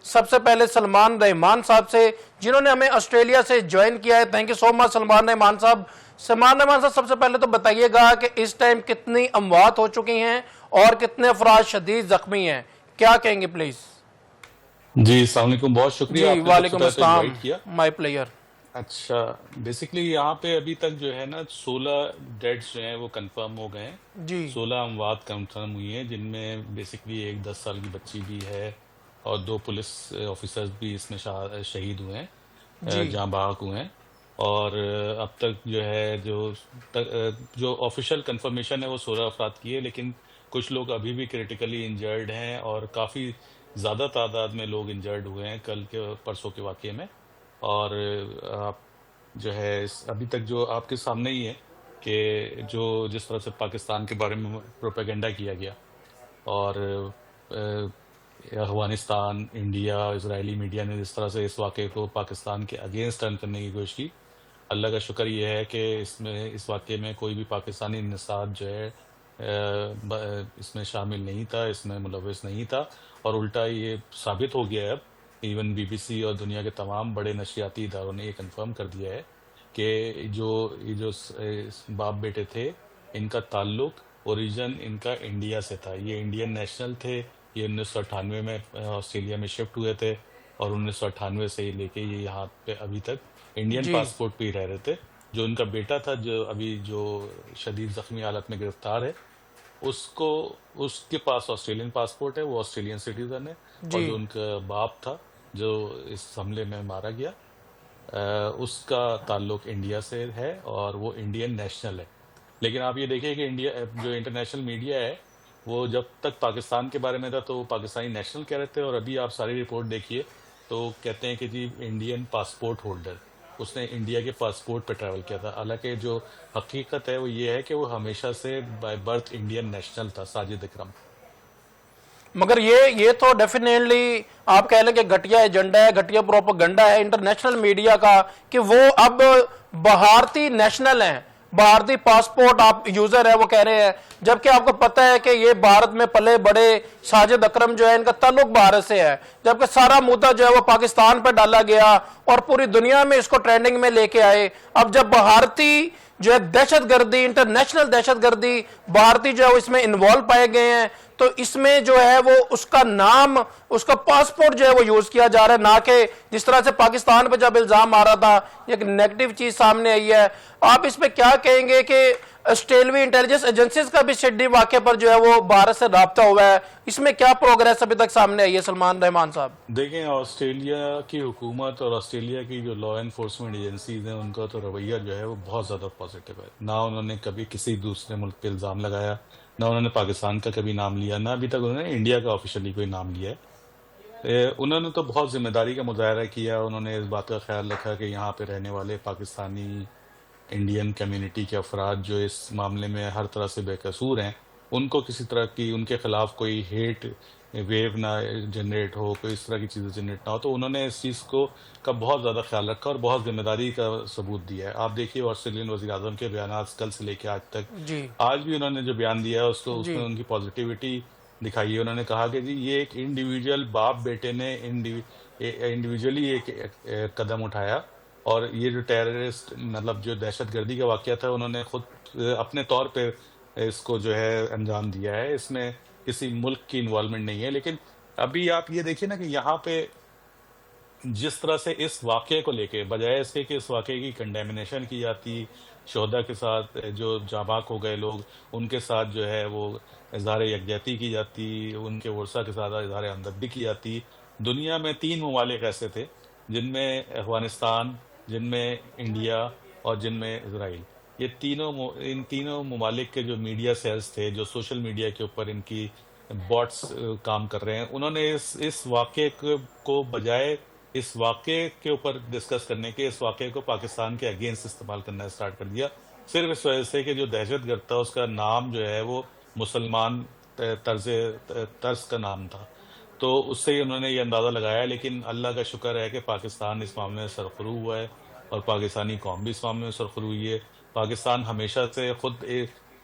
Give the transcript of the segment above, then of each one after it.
सबसे पहले सलमान रहमान साहब से, जिन्होंने हमें ऑस्ट्रेलिया से ज्वाइन किया है। Thank you so much Salman Rahman साहब। सलमान रहमान साहब, सबसे पहले तो बताइएगा कि इस टाइम कितनी अमवात हो चुकी हैं और कितने अफराद शदीद जख्मी हैं, क्या कहेंगे प्लीज? जी अस्सलाम वालेकुम, बहुत जी शुक्रिया आपने सबसे वालेकुम पहले तो अस्सलाम, इनवाइट किया। My player. अच्छा, बेसिकली यहाँ पे अभी तक जो है ना 16 डेड्स जो हैं वो कंफर्म हो गए हैं। जी 16 अमवात कंफर्म हुई हैं, जिनमें बेसिकली एक 10 साल की बच्ची भी है और 2 पुलिस ऑफिसर्स भी इसमें शहीद हुए हैं, जी जाँ बाहक हुए हैं। और अब तक जो है जो ऑफिशियल कंफर्मेशन है वो 16 अफराद की है, लेकिन कुछ लोग अभी भी क्रिटिकली इंजर्ड हैं और काफ़ी ज़्यादा तादाद में लोग इंजर्ड हुए हैं कल के परसों के वाक़ये में। और आप जो है अभी तक जो आपके सामने ही है कि जो जिस तरह से पाकिस्तान के बारे में प्रोपेगेंडा किया गया और अफगानिस्तान, इंडिया, इजरायली मीडिया ने जिस तरह से इस वाक़े को पाकिस्तान के अगेंस्ट टर्न करने की कोशिश की, अल्लाह का शुक्र ये है कि इस वाक़े में कोई भी पाकिस्तानी निसाब जो है इसमें शामिल नहीं था, इसमें मुलव्वस नहीं था। और उल्टा ये साबित हो गया है अब, इवन बीबीसी और दुनिया के तमाम बड़े नशियाती इदारों ने ये कंफर्म कर दिया है कि ये जो बाप बेटे थे, इनका ताल्लुक ओरिजिन इनका इंडिया से था। ये इंडियन नेशनल थे। ये 1998 में ऑस्ट्रेलिया में शिफ्ट हुए थे और 1998 से ही लेके ये यहाँ पे अभी तक इंडियन जी पासपोर्ट पे ही रह रहे थे। जो उनका बेटा था, जो अभी जो शदीद जख्मी हालत में गिरफ्तार है, उसको उसके पास ऑस्ट्रेलियन पासपोर्ट है, वो ऑस्ट्रेलियन सिटीजन है। और जी जो उनका बाप था जो इस हमले में मारा गया, उसका ताल्लुक इंडिया से है और वो इंडियन नेशनल है। लेकिन आप ये देखिए कि इंडिया जो इंटरनेशनल मीडिया है, वो जब तक पाकिस्तान के बारे में था तो वो पाकिस्तानी नेशनल कह रहे थे, और अभी आप सारी रिपोर्ट देखिए तो कहते हैं कि जी इंडियन पासपोर्ट होल्डर, उसने इंडिया के पासपोर्ट पे ट्रैवल किया था। हालांकि जो हकीकत है वो ये है कि वो हमेशा से बाय बर्थ इंडियन नेशनल था, साजिद इकरम। मगर ये तो डेफिनेटली आप कह लें कि घटिया एजेंडा है, घटिया प्रोपेगेंडा है इंटरनेशनल मीडिया का कि वो अब भारतीय नेशनल हैं, भारतीय पासपोर्ट आप यूजर है वो कह रहे हैं, जबकि आपको पता है कि ये भारत में पले बड़े साजिद अकरम जो है इनका ताल्लुक भारत से है, जबकि सारा मुद्दा जो है वो पाकिस्तान पर डाला गया और पूरी दुनिया में इसको ट्रेंडिंग में लेके आए। अब जब भारतीय जो है दहशतगर्दी, इंटरनेशनल दहशतगर्दी भारतीय जो है इसमें इन्वॉल्व पाए गए हैं, तो इसमें जो है वो उसका नाम, उसका पासपोर्ट जो है वो यूज किया जा रहा है, ना कि जिस तरह से पाकिस्तान पर जब इल्जाम आ रहा था एक नेगेटिव चीज सामने आई है। आप इस पे क्या कहेंगे कि ऑस्ट्रेलियाई इंटेलिजेंस एजेंसीज का भी सिडनी वाक़े पर जो है वो भारत से राब्ता हुआ है, इसमें क्या प्रोग्रेस अभी तक सामने आई है सलमान रहमान साहब? देखें, ऑस्ट्रेलिया की हुकूमत और ऑस्ट्रेलिया की जो लॉ एनफोर्समेंट एजेंसीज हैं, उनका तो रवैया जो है वो बहुत ज़्यादा पॉजिटिव है। ना उन्होंने कभी किसी दूसरे मुल्क पे इल्ज़ाम लगाया, ना उन्होंने पाकिस्तान का कभी नाम लिया, ना अभी तक उन्होंने इंडिया का ऑफिशियली कोई नाम लिया है। उन्होंने तो बहुत जिम्मेदारी का मुजाहरा किया। उन्होंने इस बात का ख्याल रखा कि यहाँ पे रहने वाले पाकिस्तानी इंडियन कम्युनिटी के अफराद जो इस मामले में हर तरह से बेकसूर हैं, उनको किसी तरह की उनके खिलाफ कोई हेट वेव ना जनरेट हो, कोई इस तरह की चीज़ें जनरेट ना हो। तो उन्होंने इस चीज़ को का बहुत ज़्यादा ख्याल रखा और बहुत जिम्मेदारी का सबूत दिया है। आप देखिए ऑस्ट्रेलियन वज़ीर आज़म के बयान कल से लेकर आज तक, जी आज भी उन्होंने जो बयान दिया है उसको जी उसमें उनकी पॉजिटिविटी दिखाई है। उन्होंने कहा कि जी ये एक इंडिविजुअल बाप बेटे ने इंडिविजुअली एक कदम उठाया, और ये जो टेररिस्ट मतलब जो दहशतगर्दी का वाक़या था, उन्होंने खुद अपने तौर पे इसको जो है अंजाम दिया है। इसमें किसी मुल्क की इन्वॉल्वमेंट नहीं है। लेकिन अभी आप ये देखिए ना कि यहाँ पे जिस तरह से इस वाक़ये को लेके, बजाय इसके कि इस वाक़ये की कंडेमिनेशन की जाती, शोहदा के साथ जो जाबाक हो गए लोग, उनके साथ जो है वो इज़हार यकजहती की जाती, उनके वर्सा के साथ इज़हार हमदर्दी की जाती। दुनिया में 3 ममालिक ऐसे थे जिनमें अफ़गानिस्तान, जिनमें इंडिया और जिनमें इज़राइल, ये इन तीनों ममालिक के जो मीडिया सेल्स थे, जो सोशल मीडिया के ऊपर इनकी बॉट्स काम कर रहे हैं, उन्होंने इस वाक़ये को बजाय इस वाक़ये के ऊपर डिस्कस करने के, इस वाक़ये को पाकिस्तान के अगेंस्ट इस्तेमाल करना स्टार्ट कर दिया, सिर्फ इस वजह से कि जो दहशतगर्द था उसका नाम जो है वो मुसलमान तर्ज का नाम था। तो उससे ही उन्होंने ये अंदाज़ा लगाया। लेकिन अल्लाह का शुक्र है कि पाकिस्तान इस मामले में सरखरू हुआ है और पाकिस्तानी कौम भी इस मामले में सरखरू हुई है। पाकिस्तान हमेशा से खुद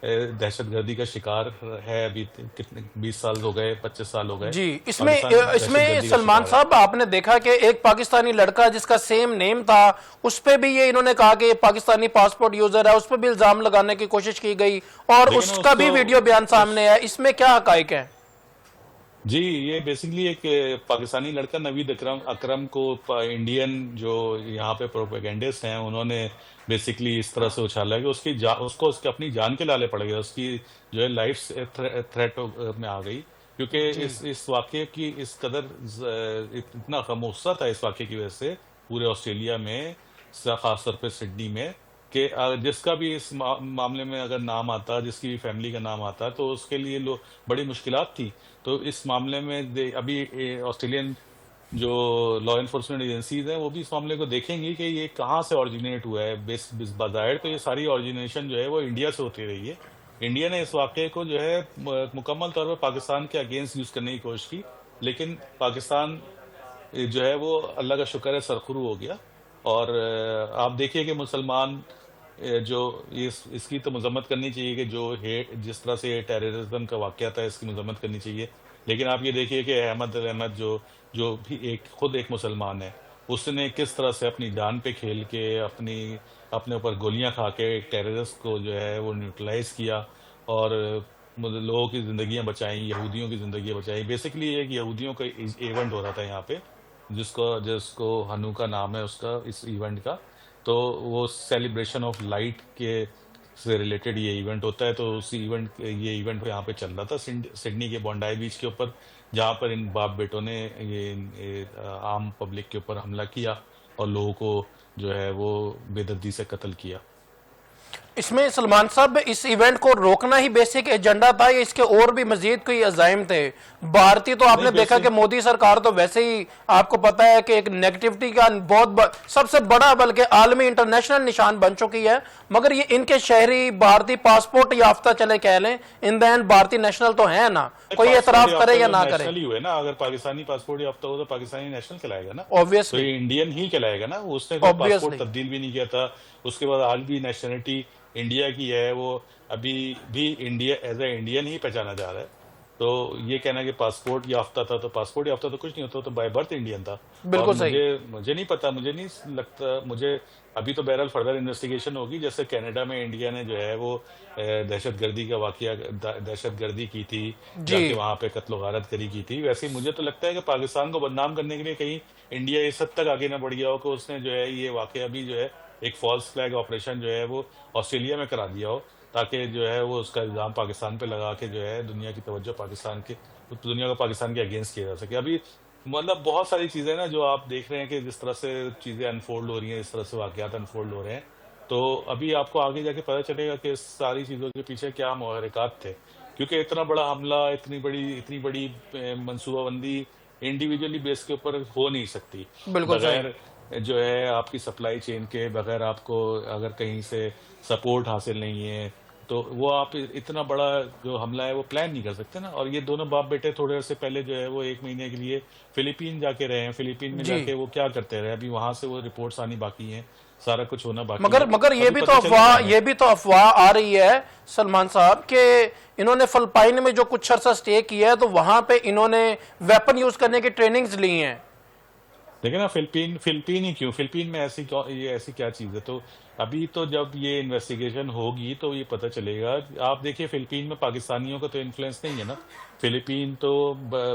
दहशतगर्दी का शिकार है। अभी कितने 20 साल हो गए, 25 साल हो गए जी। इसमें पाकिस्तान इसमें दहशतगर्दी का सलमान शिकार है। साहब आपने देखा कि एक पाकिस्तानी लड़का जिसका सेम नेम था, उस पे भी ये इन्होंने कहा कि ये पाकिस्तानी पासपोर्ट यूजर है, उस पे भी इल्जाम लगाने की कोशिश की गई और लेकिन उसका भी उसको वीडियो बयान उस सामने है। इसमें क्या हकाइक है? जी, ये बेसिकली एक पाकिस्तानी लड़का नवीद अकरम अकरम को इंडियन जो यहाँ पे प्रोपेगेंडिस्ट हैं, उन्होंने बेसिकली इस तरह से उछाला कि उसको उसके अपनी जान के लाले पड़ गया, उसकी जो है लाइफ थ्रेट में आ गई, क्योंकि जी। इस वाकये की इस कदर इतना खामोशा था इस वाकये की वजह से पूरे ऑस्ट्रेलिया में, खासतौर पे सिडनी में, कि जिसका भी इस मामले में अगर नाम आता, जिसकी भी फैमिली का नाम आता, तो उसके लिए बड़ी मुश्किलात थी। तो इस मामले में अभी ऑस्ट्रेलियन जो लॉ इन्फोर्समेंट एजेंसीज हैं, वो भी इस मामले को देखेंगी कि ये कहाँ से ऑरिजिनेट हुआ है। बाज़ाहिर तो ये सारी ऑरिजिनेशन जो है वो इंडिया से होती रही है। इंडिया ने इस वाक़ये को जो है मुकम्मल तौर पर पाकिस्तान के अगेंस्ट यूज़ करने की कोशिश की, लेकिन पाकिस्तान जो है वो अल्लाह का शुक्र है सरखुरू हो गया। और आप देखिए कि मुसलमान जो इसकी तो मजम्मत करनी चाहिए कि जिस तरह से टेररिज्म का वाक़या था, इसकी मजम्मत करनी चाहिए। लेकिन आप ये देखिए कि अहमद अहमद जो भी खुद एक मुसलमान है, उसने किस तरह से अपनी जान पे खेल के अपने ऊपर गोलियां खा के टेररिस्ट को जो है वो न्यूट्रलाइज किया और लोगों की ज़िंदगियां बचाई, यहूदियों की ज़िंदगी बचाई। बेसिकली एक यहूदियों का इवेंट हो रहा था यहाँ पे, जिसको जिसको हनुका नाम है उसका, इस इवेंट का। तो वो सेलिब्रेशन ऑफ लाइट के से रिलेटेड ये इवेंट होता है। तो ये इवेंट यहाँ पे चल रहा था सिडनी के बॉन्डाई बीच के ऊपर, जहाँ पर इन बाप बेटों ने आम पब्लिक के ऊपर हमला किया और लोगों को जो है वो बेदर्दी से कत्ल किया। इसमें सलमान साहब इस इवेंट को रोकना ही बेसिक एजेंडा था या इसके और भी मजीद कोई अजाइम थे? भारतीय तो आपने नहीं, देखा कि मोदी सरकार तो वैसे ही आपको पता है कि एक नेगेटिविटी का सबसे बड़ा बल्कि आलमी इंटरनेशनल निशान बन चुकी है, मगर ये इनके शहरी भारतीय पासपोर्ट याफ्ता चले कह लें, इन द एंड भारतीय नेशनल तो है ना, कोई एतराफ करे या ना करे। नेशनल ही हुए ना, अगर पाकिस्तानी पासपोर्ट याफ्ता हो तो पाकिस्तानी नेशनल कहलाएगा ना, तो ऑब्वियसली ये इंडियन ही कहलाएगा ना। उसने कोई पासपोर्ट ऑब्वियसली तब्दील भी नहीं किया था। उसके बाद आज भी नेशनलिटी इंडिया की है, वो अभी भी इंडिया एज ए इंडियन ही पहचाना जा रहा है। तो ये कहना कि पासपोर्ट याफ्ता था, तो पासपोर्ट याफ्ता तो कुछ नहीं होता, तो बाय बर्थ इंडियन था। और बिल्कुल सही। मुझे नहीं पता, मुझे नहीं लगता, मुझे अभी तो बहरहाल फर्दर इन्वेस्टिगेशन होगी। जैसे कनाडा में इंडिया ने जो है वो दहशतगर्दी का वाकया, दहशतगर्दी की थी, जी। जाके वहां पे कत्लो गारत करी की थी। वैसे ही मुझे तो लगता है कि पाकिस्तान को बदनाम करने के लिए कहीं इंडिया इस हद तक आगे ना बढ़ गया हो कि उसने जो है ये वाकया भी जो है एक फॉल्स फ्लैग ऑपरेशन जो है वो ऑस्ट्रेलिया में करा दिया हो, ताकि जो है वो उसका इल्ज़ाम पाकिस्तान पे लगा के जो है दुनिया की तवज्जो दुनिया को पाकिस्तान के अगेंस्ट किया जा सके। अभी मतलब बहुत सारी चीज़ें ना जो आप देख रहे हैं कि जिस तरह से चीज़ें अनफोल्ड हो रही हैं, इस तरह से वाक़यात अनफोल्ड हो रहे हैं, तो अभी आपको आगे जाके पता चलेगा कि इस सारी चीज़ों के पीछे क्या मुहर्रिकात थे। क्योंकि इतना बड़ा हमला, इतनी बड़ी मनसूबाबंदी इंडिविजुअली बेस के ऊपर हो नहीं सकती बिल्कुल सही। बगैर जो है आपकी सप्लाई चेन के, बगैर आपको अगर कहीं से सपोर्ट हासिल नहीं है, तो वो आप इतना बड़ा जो हमला है वो प्लान नहीं कर सकते ना। और ये दोनों बाप बेटे थोड़े अर्से पहले जो है वो 1 महीने के लिए फिलीपीन जाके रहे हैं। फिलीपीन में जी। जाके वो क्या करते रहे, अभी वहां से वो रिपोर्ट्स आनी बाकी हैं, सारा कुछ होना बाकी मगर है। मगर अभी पता चलेगा हमें। ये भी तो अफवाह आ रही है सलमान साहब कि इन्होंने फिलिपाइन में जो कुछ अर्सा स्टे किया है तो वहां पे इन्होंने वेपन यूज करने की ट्रेनिंग्स ली हैं। देखिए ना, फिलिपीन ही क्यों, फिलिपीन में ये ऐसी क्या चीज़ है? तो अभी तो जब ये इन्वेस्टिगेशन होगी तो ये पता चलेगा। आप देखिए फिलिपीन में पाकिस्तानियों का तो इन्फ्लुएंस नहीं है ना। फिलिपीन तो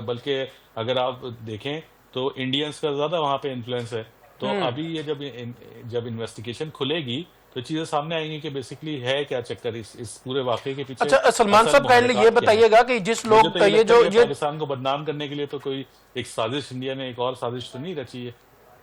बल्कि अगर आप देखें तो इंडियंस का ज़्यादा वहाँ पे इन्फ्लुएंस है। तो अभी ये जब इन्वेस्टिगेशन खुलेगी तो चीज़ें सामने आएंगी कि बेसिकली है क्या चक्कर इस पूरे वाकये के पीछे, अच्छा सलमान असल साहब काइंडली ये मुहर्रिकात क्या है। बताइएगा कि जिस मुझे लोग तो का ये ये लगता जो है कि ये पाकिस्तान को बदनाम करने के लिए तो कोई एक साजिश, इंडिया ने एक और साजिश तो नहीं रची है।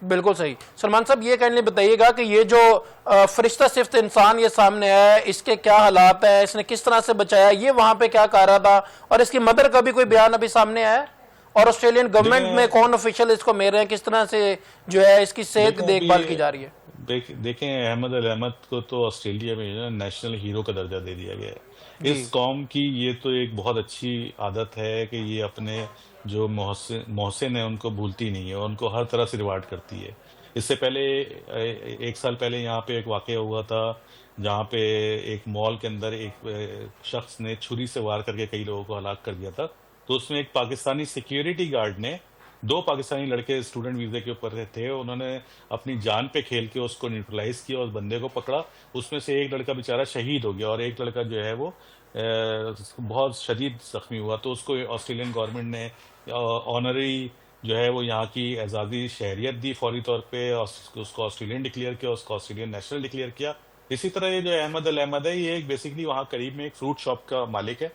बिल्कुल सही। सलमान साहब ये काइंडली बताइएगा कि ये जो फरिश्ता सिफ्त इंसान ये सामने आया है, इसके क्या हालात है, इसने किस तरह से बचाया, ये वहां पे क्या कर रहा था, और इसकी मदर का भी कोई बयान अभी सामने आया है? और ऑस्ट्रेलियन गवर्नमेंट में देखिए कौन ऑफिशियल इसको मिल रहे हैं, किस तरह से जो है इसकी सेहत देखें देखभाल की अभी जा रही है? देखें अहमद अल अहमद को तो ऑस्ट्रेलिया में जो है नेशनल हीरो का दर्जा दे दिया गया है। जी। इस कौम की ये तो एक बहुत अच्छी आदत है कि ये अपने जो मोहसिन मोहसिन है उनको भूलती नहीं है, उनको हर तरह से रिवार्ड करती है। इससे पहले 1 साल पहले यहाँ पे एक वाकया हुआ था, जहाँ पे एक मॉल के अंदर एक शख्स ने छुरी से वार करके कई लोगों को हलाक कर दिया था। तो उसमें एक पाकिस्तानी सिक्योरिटी गार्ड ने 2 पाकिस्तानी लड़के स्टूडेंट वीजे के ऊपर थे, उन्होंने अपनी जान पे खेल के उसको न्यूट्रलाइज किया, उस बंदे को पकड़ा। उसमें से एक लड़का बेचारा शहीद हो गया और एक लड़का जो है वो बहुत शदीद जख्मी हुआ। तो उसको ऑस्ट्रेलियन गवर्नमेंट ने ऑनरी जो है वो यहाँ की एजाजी शहरियत दी फौरी तौर पे, और उसको ऑस्ट्रेलियन डिक्लेयर किया, उसको ऑस्ट्रेलियन नेशनल डिक्लेयर किया। इसी तरह ये जो अहमद अल अहमद है, ये एक बेसिकली वहाँ करीब में एक फ्रूट शॉप का मालिक है।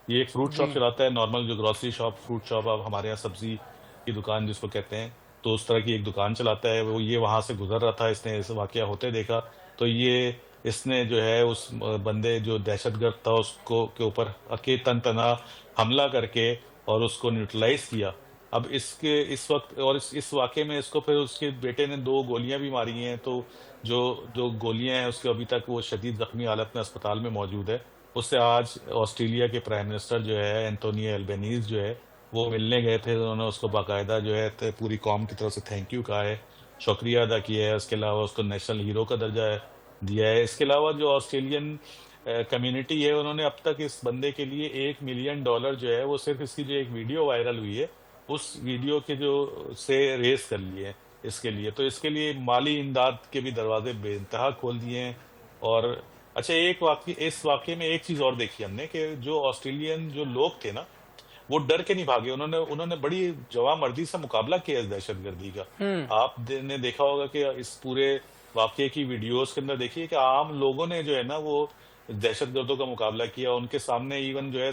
ये एक फ्रूट शॉप जी। चलाता है, नॉर्मल जो ग्रोसरी शॉप, फ्रूट शॉप, अब हमारे यहाँ सब्जी की दुकान जिसको कहते हैं, तो उस तरह की एक दुकान चलाता है वो। ये वहां से गुजर रहा था, इसने इस वाकया होते देखा, तो ये इसने जो है उस बंदे जो दहशतगर्द था उसको के ऊपर तन तना हमला करके और उसको न्यूट्रलाइज किया। अब इसके इस वक्त और इस वाकये में इसको फिर उसके बेटे ने 2 गोलियां भी मारी हैं। तो जो जो गोलियां हैं उसके अभी तक वो शदीद जख्मी हालत में अस्पताल में मौजूद है। उससे आज ऑस्ट्रेलिया के प्राइम मिनिस्टर जो है एंटोनी एल्बनीज जो है वो मिलने गए थे। उन्होंने उसको बाकायदा जो है पूरी कौम की तरफ से थैंक यू कहा है, शुक्रिया अदा किया है। उसके अलावा उसको नेशनल हीरो का दर्जा दिया है। इसके अलावा जो ऑस्ट्रेलियन कम्युनिटी है, उन्होंने अब तक इस बंदे के लिए $1 मिलियन जो है वो सिर्फ इसकी जो एक वीडियो वायरल हुई है उस वीडियो के जो से रेस कर लिए हैं इसके लिए। तो इसके लिए माली इमदाद के भी दरवाजे बेइंतहा खोल दिए हैं। और अच्छा, इस वाकये में एक चीज और देखी हमने कि जो ऑस्ट्रेलियन जो लोग थे ना, वो डर के नहीं भागे, उन्होंने उन्होंने बड़ी जवामर्दी से मुकाबला किया इस दहशतगर्दी का। आपने देखा होगा कि इस पूरे वाकये की वीडियोस के अंदर देखिए कि आम लोगों ने जो है ना वो दहशतगर्दों का मुकाबला किया। उनके सामने इवन जो है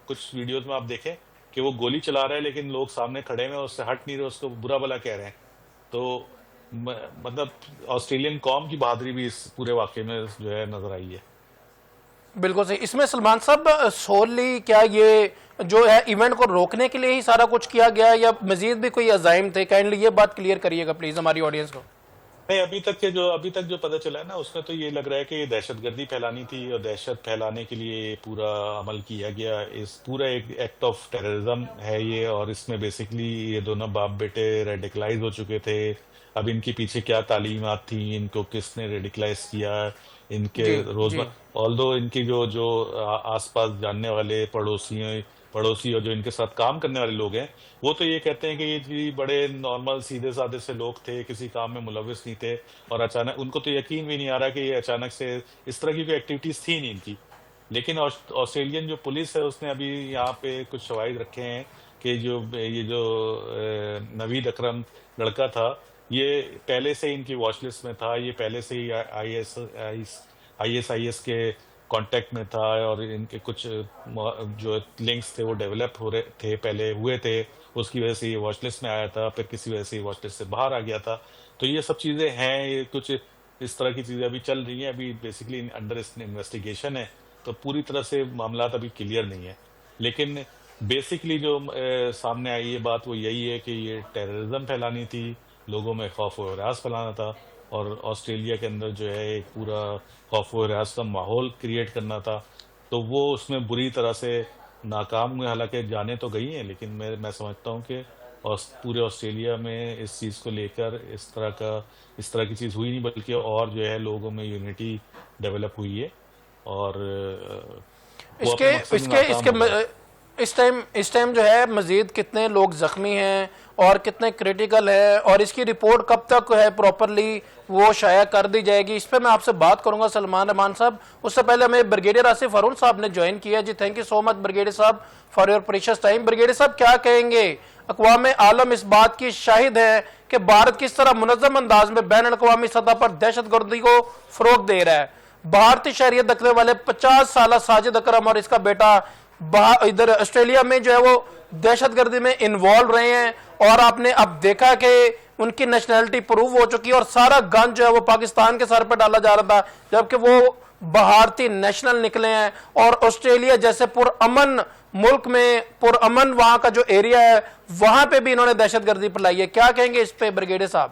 कुछ वीडियोस में आप देखें कि वो गोली चला रहा है लेकिन लोग सामने खड़े हैं, उससे हट नहीं रहे, उसको बुरा भला कह रहे हैं। तो मतलब ऑस्ट्रेलियन कौम की बहादुरी भी इस पूरे वाकये में जो है नजर आई है। बिल्कुल सही। इसमें सलमान साहब सोली क्या ये जो है इवेंट को रोकने के लिए ही सारा कुछ किया गया या मजीद भी कोई अजाइम थे? काइंडली ये बात क्लियर करिएगा प्लीज हमारी ऑडियंस को। नहीं, अभी तक जो पता चला है ना, उसमें तो ये लग रहा है कि ये दहशतगर्दी फैलानी थी और दहशत फैलाने के लिए ये पूरा अमल किया गया। इस पूरा एक एक्ट ऑफ टेररिज्म है ये, और इसमें बेसिकली ये दोनों बाप बेटे रेडिकलाइज हो चुके थे। अब इनके पीछे क्या तालीमात थी, इनको किसने रेडिकलाइज किया, इनके जी जी। रोजमर्रा ऑल्दो इनकी जो जो आसपास जानने वाले पड़ोसी और जो इनके साथ काम करने वाले लोग हैं, वो तो ये कहते हैं कि ये जी बड़े नॉर्मल सीधे साधे से लोग थे, किसी काम में मुलविस नहीं थे। और अचानक उनको तो यकीन भी नहीं आ रहा कि ये अचानक से इस तरह की कोई एक्टिविटीज थी नहीं इनकी। लेकिन ऑस्ट्रेलियन जो पुलिस है उसने अभी यहाँ पे कुछ शवाहिद रखे हैं कि ये जो नवीद अकरम लड़का था, ये पहले से इनकी वॉच लिस्ट में था, ये पहले से ही आईएसआईएस के कांटेक्ट में था, और इनके कुछ जो लिंक्स थे वो डेवलप हो रहे थे, पहले हुए थे, उसकी वजह से ये वॉच लिस्ट में आया था, फिर किसी वजह से ये वॉच लिस्ट से बाहर आ गया था। तो ये सब चीज़ें हैं, ये कुछ इस तरह की चीज़ें अभी चल रही हैं, अभी बेसिकली अंडर इन्वेस्टिगेशन है, तो पूरी तरह से मामला अभी क्लियर नहीं है। लेकिन बेसिकली जो सामने आई ये बात वो यही है कि ये टेररिज्म फैलानी थी, लोगों में खौफ व हरास फैलाना था, और ऑस्ट्रेलिया के अंदर जो है एक पूरा खौफ व हरास का माहौल क्रिएट करना था। तो वो उसमें बुरी तरह से नाकाम हुए। हालांकि जाने तो गई हैं, लेकिन मैं समझता हूँ कि पूरे ऑस्ट्रेलिया में इस चीज़ को लेकर इस तरह की चीज़ हुई नहीं, बल्कि और जो है लोगों में यूनिटी डेवलप हुई है, और वो इसके अपने मकसद में इसके नाकाम हो गए। इसके इस टाइम जो है मजीद कितने लोग जख्मी हैं और कितने क्रिटिकल है, और इसकी रिपोर्ट कब तक है प्रॉपरली वो शाया कर दी जाएगी, इस पे मैं आपसे बात करूंगा सलमान रहमान साहब। उससे पहले हमें ब्रिगेडियर आसिफ अरुण साहब ने ज्वाइन किया। जी thank you so much brigadier साहब for your precious time. Brigadier साहब क्या कहेंगे, अक़वाम आलम इस बात की शाहिद है कि भारत किस तरह मुनज़्ज़म अंदाज में बैन अल-अक़वामी सतह पर दहशतगर्दी को फरोग दे रहा है। भारतीय शहरियत रखने वाले 50 साल साजिद अकरम और इसका बेटा इधर ऑस्ट्रेलिया में जो है वो दहशतगर्दी में इन्वॉल्व रहे हैं, और आपने अब देखा कि उनकी नेशनैलिटी प्रूव हो चुकी है और सारा गन जो है वो पाकिस्तान के सर पर डाला जा रहा था, जबकि वो भारतीय नेशनल निकले हैं। और ऑस्ट्रेलिया जैसे पुरअमन मुल्क में पुरअमन वहां का जो एरिया है वहां पे भी इन्होंने दहशतगर्दी फैलाई है। क्या कहेंगे इस पे ब्रिगेडियर साहब?